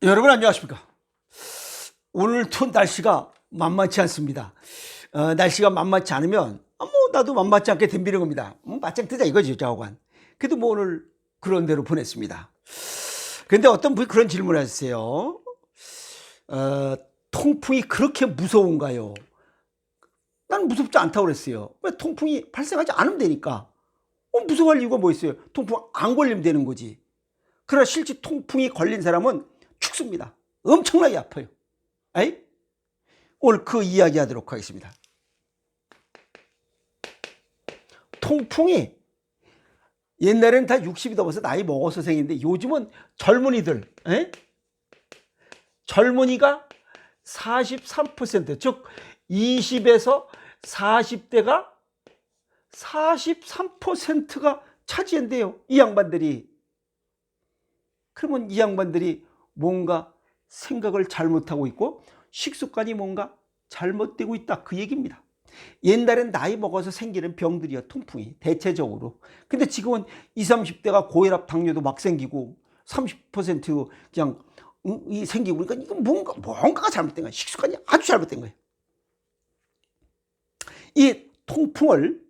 여러분 안녕하십니까? 오늘도 날씨가 만만치 않습니다. 날씨가 만만치 않으면 나도 만만치 않게 덤비는 겁니다. 맞짱 뜨자 이거죠, 좌우간. 그래도 오늘 그런 대로 보냈습니다. 그런데 어떤 분이 그런 질문을 하셨어요. 통풍이 그렇게 무서운가요? 난 무섭지 않다고 그랬어요. 왜? 통풍이 발생하지 않으면 되니까. 무서워할 이유가 뭐 있어요? 통풍 안 걸리면 되는 거지. 그러나 실제 통풍이 걸린 사람은 죽습니다. 엄청나게 아파요. 아이? 오늘 그 이야기 하도록 하겠습니다. 통풍이 옛날에는 다 60이 넘어서 나이 먹어서 생기는데 요즘은 젊은이들, 젊은이가 43%, 즉 20에서 40대가 43%가 차지한대요. 이 양반들이. 그러면 이 양반들이 뭔가 생각을 잘못하고 있고 식습관이 뭔가 잘못되고 있다, 그 얘기입니다. 옛날엔 나이 먹어서 생기는 병들이야, 통풍이 대체적으로. 근데 지금은 20, 30대가 고혈압, 당뇨도 막 생기고 30% 그냥 생기고, 그러니까 이건 뭔가가 잘못된 거야. 식습관이 아주 잘못된 거예요. 이 통풍을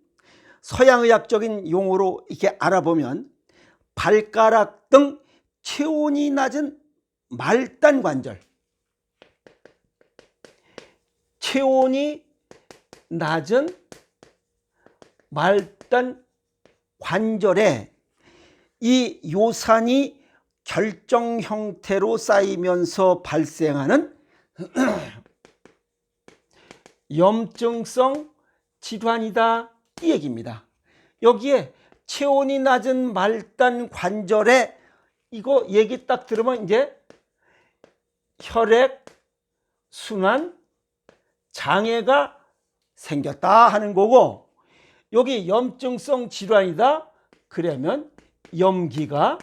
서양의학적인 용어로 이렇게 알아보면 발가락 등 체온이 낮은 말단 관절, 체온이 낮은 말단 관절에 이 요산이 결정 형태로 쌓이면서 발생하는 염증성 질환이다, 이 얘기입니다. 여기에 체온이 낮은 말단 관절에 이거 얘기 딱 들으면 이제 혈액 순환 장애가 생겼다 하는 거고, 여기 염증성 질환이다 그러면 염기가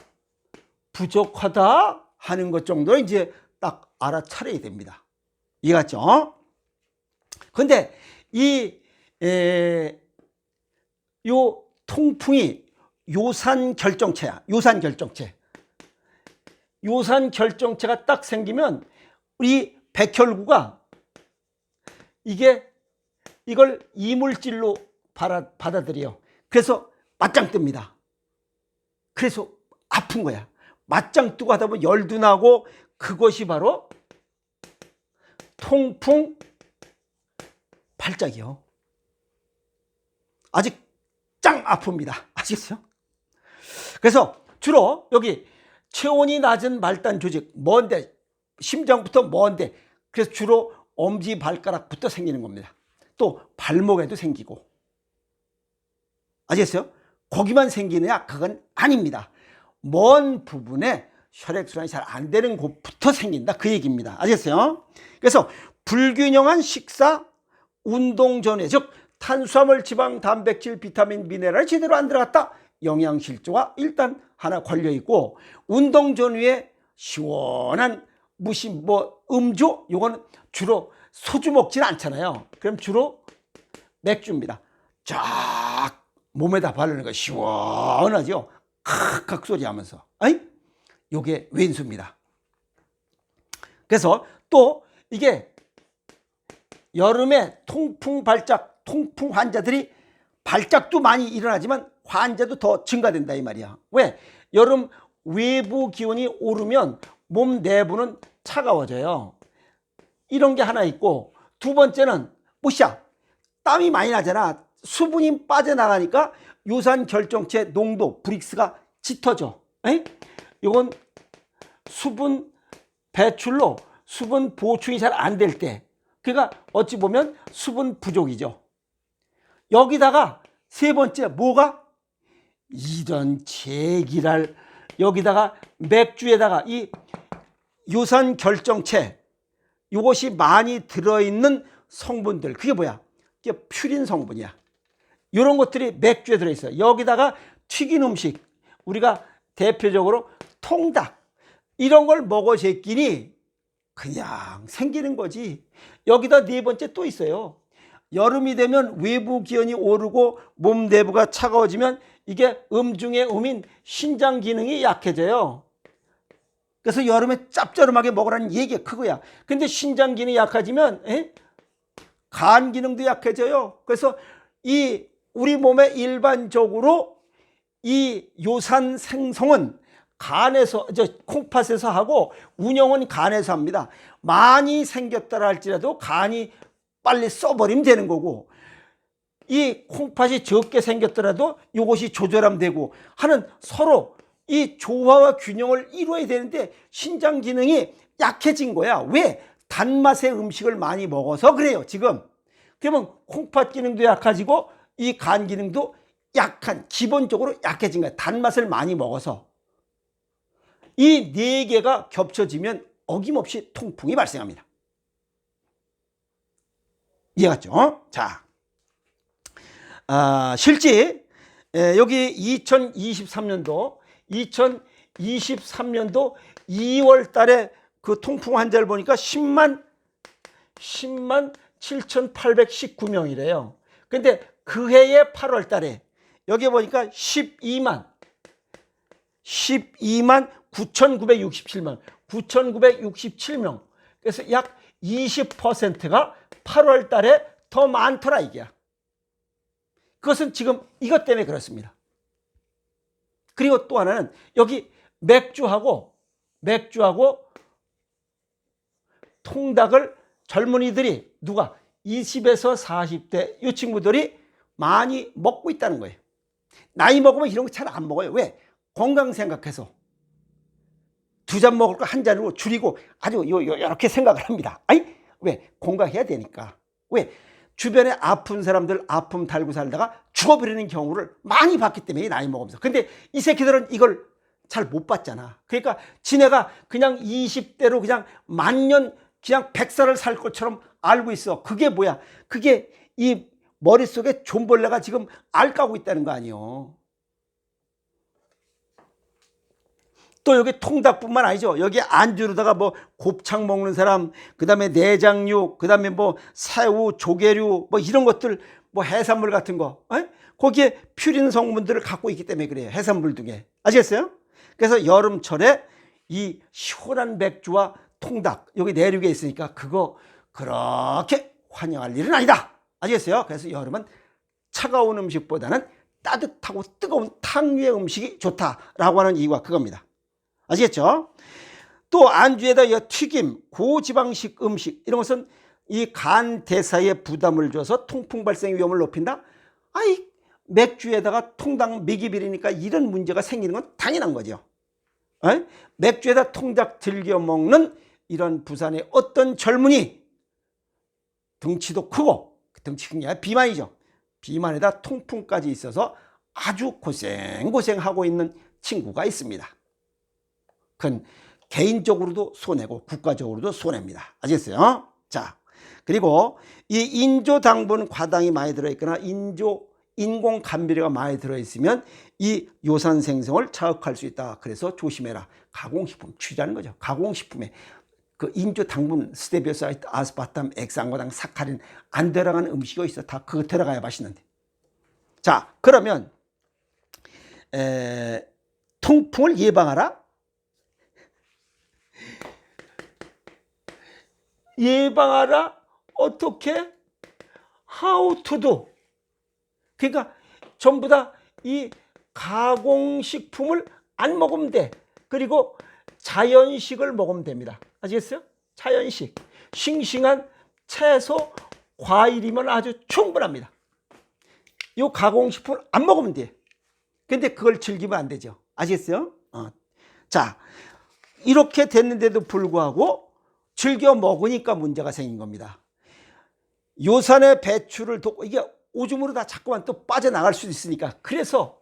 부족하다 하는 것 정도 이제 딱 알아차려야 됩니다. 이해갔죠? 근데 요 통풍이 요산 결정체야. 요산 결정체가 딱 생기면 우리 백혈구가 이걸 이물질로 받아들여요. 그래서 맞짱 뜹니다. 그래서 아픈 거야. 맞짱 뜨고 하다 보면 열도 나고, 그것이 바로 통풍 발작이요. 아직 짱 아픕니다. 아시겠어요? 그래서 주로 여기 체온이 낮은 말단 조직, 먼데, 심장부터 먼데, 그래서 주로 엄지 발가락부터 생기는 겁니다. 또 발목에도 생기고. 아시겠어요? 거기만 생기느냐? 그건 아닙니다. 먼 부분에 혈액순환이 잘 안 되는 곳부터 생긴다, 그 얘기입니다. 아시겠어요? 그래서 불균형한 식사, 운동 전에, 즉 탄수화물, 지방, 단백질, 비타민, 미네랄이 제대로 안 들어갔다, 영양실조가 일단 하나 걸려있고, 운동 전후에 시원한 음주, 요거는 주로 소주 먹지는 않잖아요. 그럼 주로 맥주입니다. 쫙 몸에다 바르는 거 시원하죠. 칵칵 소리 하면서. 요게 왼수입니다. 그래서 또 이게 여름에 통풍 환자들이 발작도 많이 일어나지만 환자도 더 증가된다, 이 말이야. 왜? 여름 외부 기온이 오르면 몸 내부는 차가워져요. 이런 게 하나 있고, 두 번째는 땀이 많이 나잖아. 수분이 빠져나가니까 요산 결정체 농도 브릭스가 짙어져. 이건 수분 배출로 수분 보충이 잘 안 될 때, 그러니까 어찌 보면 수분 부족이죠. 여기다가 세 번째 뭐가? 이런 제기랄, 여기다가 맥주에다가 이 요산 결정체, 이것이 많이 들어있는 성분들, 그게 뭐야? 이게 퓨린 성분이야. 이런 것들이 맥주에 들어있어요. 여기다가 튀긴 음식, 우리가 대표적으로 통닭, 이런 걸 먹어 제끼니 그냥 생기는 거지. 여기다 네 번째 또 있어요. 여름이 되면 외부 기온이 오르고 몸 내부가 차가워지면 이게 중에 음인 신장 기능이 약해져요. 그래서 여름에 짭조름하게 먹으라는 얘기가 그거야. 근데 신장 기능이 약해지면 간 기능도 약해져요. 그래서 이 우리 몸에 일반적으로 이 요산 생성은 간에서, 콩팥에서 하고 운영은 간에서 합니다. 많이 생겼다 할지라도 간이 빨리 써버리면 되는 거고, 이 콩팥이 적게 생겼더라도 이것이 조절하면 되고 하는, 서로 이 조화와 균형을 이루어야 되는데 신장 기능이 약해진 거야. 왜? 단맛의 음식을 많이 먹어서 그래요 지금. 그러면 콩팥 기능도 약해지고 이 간 기능도 기본적으로 약해진 거야. 단맛을 많이 먹어서. 이 네 개가 겹쳐지면 어김없이 통풍이 발생합니다. 이해갔죠? 자, 실제 여기 2023년도 2월 달에 그 통풍 환자를 보니까 10만 7,819명이래요. 근데 그 해의 8월 달에 여기 보니까 12만 9,967명. 그래서 약 20%가 8월 달에 더 많더라 이게야. 그것은 지금 이것 때문에 그렇습니다. 그리고 또 하나는 여기 맥주하고 통닭을 젊은이들이 20에서 40대 이 친구들이 많이 먹고 있다는 거예요. 나이 먹으면 이런 거 잘 안 먹어요. 왜? 건강 생각해서. 2잔 먹을 거 한 잔으로 줄이고 아주 이렇게 생각을 합니다. 아니, 왜? 건강해야 되니까. 왜? 주변에 아픈 사람들 아픔 달고 살다가 죽어버리는 경우를 많이 봤기 때문에 나이 먹으면서. 근데 이 새끼들은 이걸 잘 못 봤잖아. 그러니까 지네가 그냥 20대로 그냥 만년 그냥 100살을 살 것처럼 알고 있어. 그게 뭐야? 그게 이 머릿속에 존벌레가 지금 알 까고 있다는 거 아니에요. 또 여기 통닭뿐만 아니죠. 여기 안주로다가 뭐 곱창 먹는 사람, 그 다음에 내장육, 그 다음에 뭐 새우, 조개류, 뭐 이런 것들, 뭐 해산물 같은 거, 거기에 퓨린 성분들을 갖고 있기 때문에 그래요. 해산물 중에. 아시겠어요? 그래서 여름철에 이 시원한 맥주와 통닭, 여기 내륙에 있으니까 그거 그렇게 환영할 일은 아니다. 아시겠어요? 그래서 여름은 차가운 음식보다는 따뜻하고 뜨거운 탕류의 음식이 좋다라고 하는 이유가 그겁니다. 아시겠죠? 또 안주에다 튀김, 고지방식 음식 이런 것은 이 간 대사에 부담을 줘서 통풍 발생 위험을 높인다? 아이, 맥주에다가 통닭 미기비리니까 이런 문제가 생기는 건 당연한 거죠. 맥주에다 통닭 즐겨 먹는 이런 부산의 어떤 젊은이, 덩치도 크고, 덩치 큰 게 아니라 비만이죠. 비만에다 통풍까지 있어서 아주 고생하고 있는 친구가 있습니다. 그건 개인적으로도 손해고 국가적으로도 손해입니다. 아시겠어요? 자, 그리고 이 인조당분 과당이 많이 들어있거나 인공 감비료가 많이 들어있으면 이 요산 생성을 자극할 수 있다. 그래서 조심해라. 가공식품 취하는 거죠. 가공식품에 그 인조당분, 스테비오사이트, 아스파탐, 액상과당, 사카린 안 들어가는 음식이 있어. 다 그거 들어가야 맛있는데. 자, 그러면 통풍을 예방하라. 예방하라. 어떻게? How to do. 그러니까 전부 다 이 가공식품을 안 먹으면 돼. 그리고 자연식을 먹으면 됩니다. 아시겠어요? 자연식. 싱싱한 채소, 과일이면 아주 충분합니다. 이 가공식품을 안 먹으면 돼. 근데 그걸 즐기면 안 되죠. 아시겠어요? 자, 이렇게 됐는데도 불구하고 즐겨 먹으니까 문제가 생긴 겁니다. 요산의 배출을 돕고 이게 오줌으로 다 자꾸만 또 빠져나갈 수도 있으니까. 그래서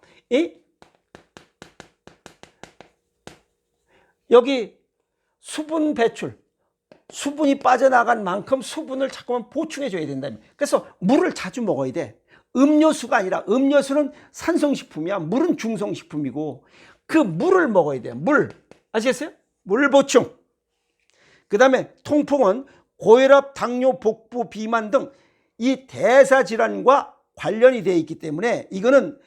여기 수분 배출, 수분이 빠져나간 만큼 수분을 자꾸만 보충해 줘야 된다. 그래서 물을 자주 먹어야 돼. 음료수가 아니라, 음료수는 산성식품이야. 물은 중성식품이고 그 물을 먹어야 돼. 물. 아시겠어요? 물 보충. 그 다음에 통풍은 고혈압, 당뇨, 복부, 비만 등 이 대사질환과 관련이 되어 있기 때문에 이거는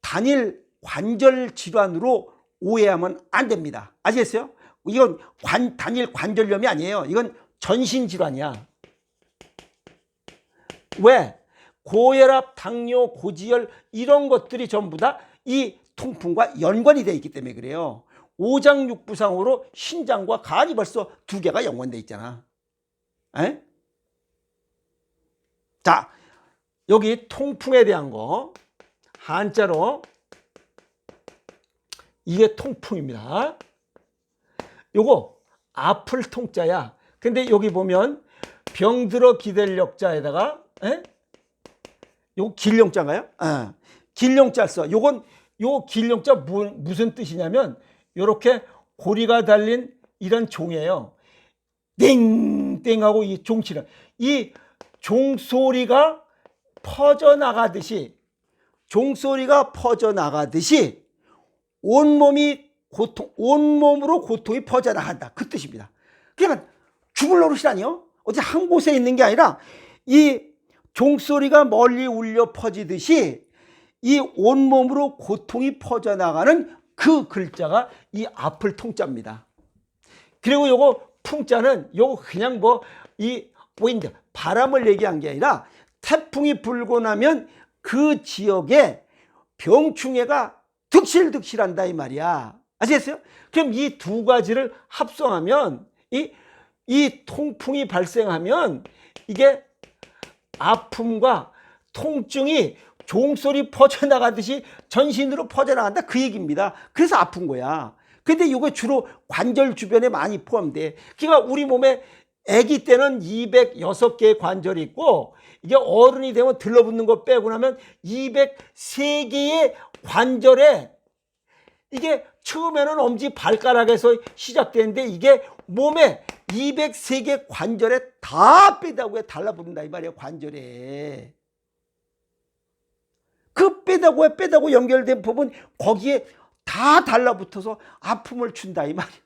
단일 관절 질환으로 오해하면 안 됩니다. 아시겠어요? 이건 단일 관절염이 아니에요. 이건 전신 질환이야. 왜? 고혈압, 당뇨, 고지혈 이런 것들이 전부 다 이 통풍과 연관이 되어 있기 때문에 그래요. 오장육부상으로 신장과 간이 벌써 두 개가 연관되어 있잖아. 에? 자, 여기 통풍에 대한 거 한자로 이게 통풍입니다. 요거 아플 통자야. 근데 여기 보면 병들어 기댈력자에다가 요거 길령자인가요? 길령자 써. 요건 요 길령자 무슨 뜻이냐면 요렇게 고리가 달린 이런 종이에요. 땡땡하고 이 종치는 이 종소리가 퍼져나가듯이 온몸으로 고통이 퍼져나간다. 그 뜻입니다. 그러니까 죽을 노릇이라니요. 어디 한 곳에 있는 게 아니라 이 종소리가 멀리 울려 퍼지듯이 이 온몸으로 고통이 퍼져나가는 그 글자가 이 아플 통자입니다. 그리고 요거 풍자는 요거 그냥 윈드 바람을 얘기한 게 아니라 태풍이 불고 나면 그 지역에 병충해가 득실득실한다 이 말이야. 아시겠어요? 그럼 이 두 가지를 합성하면 이 통풍이 발생하면 이게 아픔과 통증이 종소리 퍼져나가듯이 전신으로 퍼져나간다 그 얘기입니다. 그래서 아픈 거야. 근데 이거 주로 관절 주변에 많이 포함돼. 그러니까 우리 몸에 아기 때는 206개의 관절이 있고 이게 어른이 되면 들러붙는 거 빼고 나면 203개의 관절에 이게 처음에는 엄지 발가락에서 시작되는데 이게 몸에 203개 관절에 다 빼다구에 달라붙는다 이 말이에요. 관절에. 그 빼다구 연결된 부분 거기에 다 달라붙어서 아픔을 준다 이 말이에요.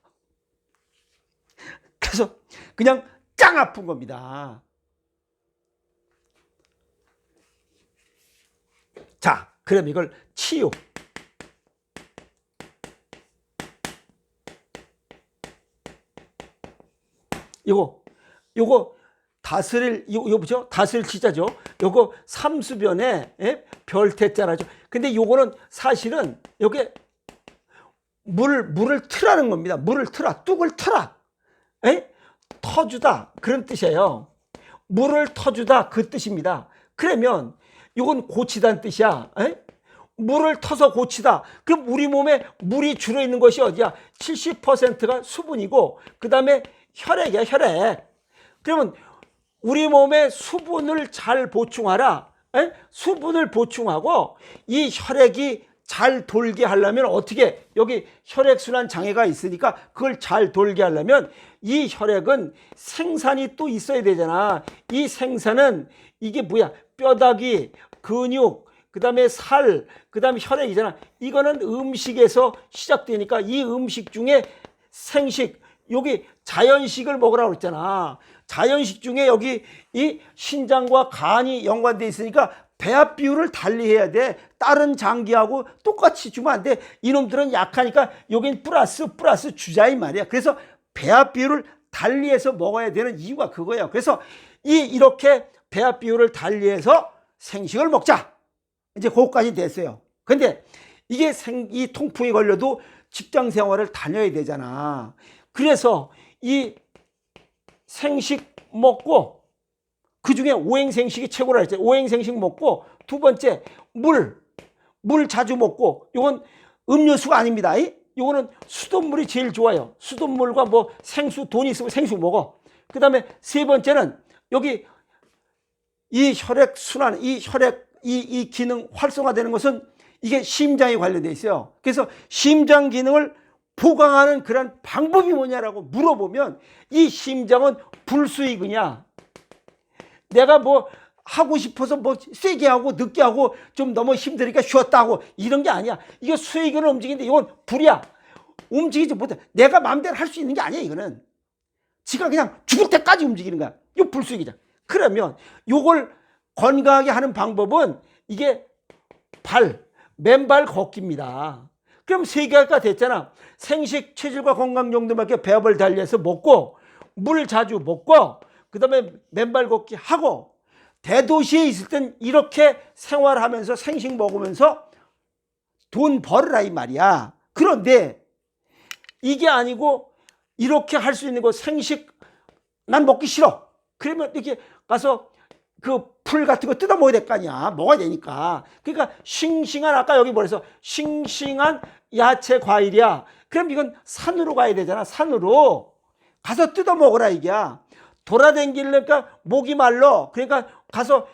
그래서 그냥 짱 아픈 겁니다. 자, 그럼 이걸 치유. 요거 다스릴 뭐죠? 다스릴 치자죠. 요거 삼수변에 별태자라죠. 근데 요거는 사실은 요게 물을 트라는 겁니다. 물을 트라, 뚝을 트라. 터주다 그런 뜻이에요. 물을 터주다 그 뜻입니다. 그러면 요건 고치다는 뜻이야. 물을 터서 고치다. 그럼 우리 몸에 물이 주로 있는 것이 어디야? 70%가 수분이고 그 다음에 혈액이야, 혈액. 그러면 우리 몸에 수분을 잘 보충하라. 수분을 보충하고 이 혈액이 잘 돌게 하려면 어떻게? 여기 혈액순환 장애가 있으니까 그걸 잘 돌게 하려면 이 혈액은 생산이 또 있어야 되잖아. 이 생산은 이게 뭐야? 뼈다귀, 근육, 그 다음에 살, 그 다음에 혈액이잖아. 이거는 음식에서 시작되니까 이 음식 중에 생식, 여기 자연식을 먹으라고 그랬잖아. 자연식 중에 여기 이 신장과 간이 연관돼 있으니까 배합 비율을 달리해야 돼. 다른 장기하고 똑같이 주면 안 돼. 이놈들은 약하니까 여긴 플러스 주자 이 말이야. 그래서 배합 비율을 달리해서 먹어야 되는 이유가 그거예요. 그래서 이렇게 배합 비율을 달리해서 생식을 먹자. 이제 그거까지 됐어요. 근데 이게 이 통풍이 걸려도 직장 생활을 다녀야 되잖아. 그래서 이 생식 먹고 그 중에 오행생식이 최고라 했죠. 오행생식 먹고 두 번째 물 자주 먹고 이건 음료수가 아닙니다. 이거는 수돗물이 제일 좋아요. 수돗물과 생수 돈 있으면 생수 먹어. 그 다음에 세 번째는 여기 이 혈액 순환, 이 혈액 이 기능 활성화되는 것은 이게 심장에 관련돼 있어요. 그래서 심장 기능을 보강하는 그런 방법이 뭐냐라고 물어보면 이 심장은 불수의근이야. 내가 하고 싶어서 세게 하고 늦게 하고 좀 너무 힘드니까 쉬었다 하고 이런 게 아니야. 이거 수의근을 움직이는데 이건 불이야. 움직이지 못해. 내가 마음대로 할 수 있는 게 아니야. 이거는 지가 그냥 죽을 때까지 움직이는 거야. 이거 불수의근이야. 그러면 이걸 건강하게 하는 방법은 이게 맨발 걷기입니다. 그럼 3개가 됐잖아. 생식, 체질과 건강 정도밖에 배합을 달리해서 먹고, 물 자주 먹고, 그 다음에 맨발 걷기 하고, 대도시에 있을 땐 이렇게 생활하면서 생식 먹으면서 돈 벌으라 이 말이야. 그런데 이게 아니고 이렇게 할 수 있는 거 생식 난 먹기 싫어. 그러면 이렇게 가서 그 풀 같은 거 뜯어 먹어야 될 거 아니야. 먹어야 되니까. 그러니까 싱싱한 아까 여기 뭐래서 싱싱한 야채 과일이야. 그럼 이건 산으로 가야 되잖아. 산으로 가서 뜯어 먹어라 이게야. 돌아다니려니까 목이 말라. 그러니까 가서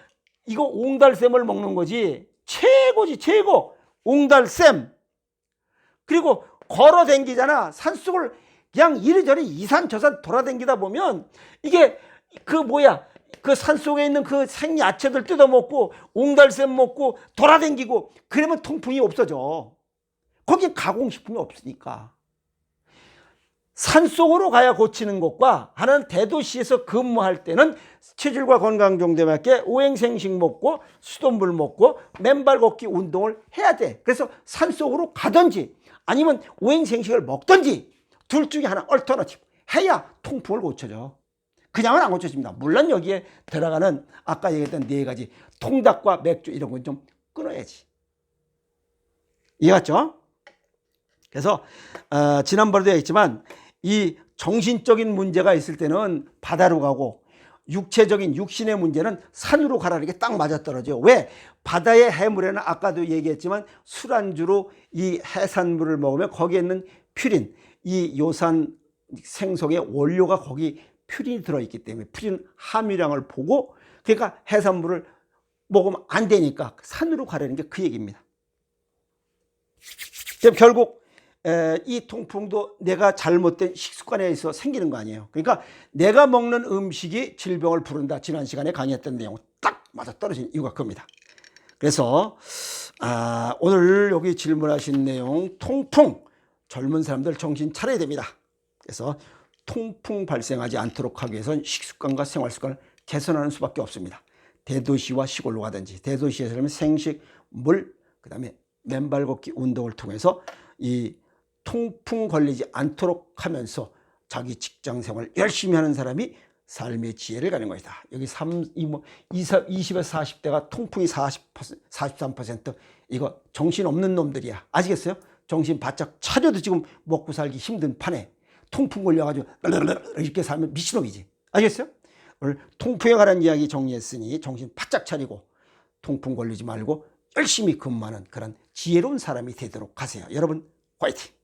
이거 옹달샘을 먹는 거지. 최고지 최고. 옹달샘. 그리고 걸어 다니잖아. 산속을 그냥 이리저리 이산 저산 돌아다니다 보면 이게 그 뭐야 그 산속에 있는 그 생야채들 뜯어먹고 옹달샘 먹고 돌아다니고 그러면 통풍이 없어져. 거기 가공식품이 없으니까. 산속으로 가야 고치는 것과 하나는 대도시에서 근무할 때는 체질과 건강 정도에 맞게 오행생식 먹고 수돗물 먹고 맨발 걷기 운동을 해야 돼. 그래서 산속으로 가든지 아니면 오행생식을 먹든지 둘 중에 하나 얼터너티브 해야 통풍을 고쳐줘. 그냥은 안 고쳐집니다. 물론 여기에 들어가는 아까 얘기했던 4가지 통닭과 맥주 이런 건 좀 끊어야지. 이해갔죠? 그래서 지난번에도 얘기했지만 이 정신적인 문제가 있을 때는 바다로 가고 육체적인 육신의 문제는 산으로 가라는 게 딱 맞아떨어져요. 왜? 바다의 해물에는 아까도 얘기했지만 술안주로 이 해산물을 먹으면 거기에 있는 퓨린, 이 요산 생성의 원료가 거기 퓨린이 들어있기 때문에 퓨린 함유량을 보고 그러니까 해산물을 먹으면 안 되니까 산으로 가라는 게 그 얘기입니다. 그럼 결국 이 통풍도 내가 잘못된 식습관에 의해서 생기는 거 아니에요. 그러니까 내가 먹는 음식이 질병을 부른다. 지난 시간에 강의했던 내용 딱 맞아떨어진 이유가 그겁니다. 그래서 오늘 여기 질문하신 내용 통풍 젊은 사람들 정신 차려야 됩니다. 그래서 통풍 발생하지 않도록 하기 위해서는 식습관과 생활습관을 개선하는 수밖에 없습니다. 대도시와 시골로 가든지 대도시에서는 생식, 물, 그 다음에 맨발 걷기 운동을 통해서 이 통풍 걸리지 않도록 하면서 자기 직장 생활을 열심히 하는 사람이 삶의 지혜를 가는 것이다. 여기 20에서 40대가 통풍이 43% 이거 정신없는 놈들이야. 아시겠어요? 정신 바짝 차려도 지금 먹고 살기 힘든 판에 통풍 걸려가지고 이렇게 살면 미친놈이지. 아시겠어요? 오늘 통풍에 관한 이야기 정리했으니 정신 바짝 차리고 통풍 걸리지 말고 열심히 근무하는 그런 지혜로운 사람이 되도록 하세요. 여러분 화이팅!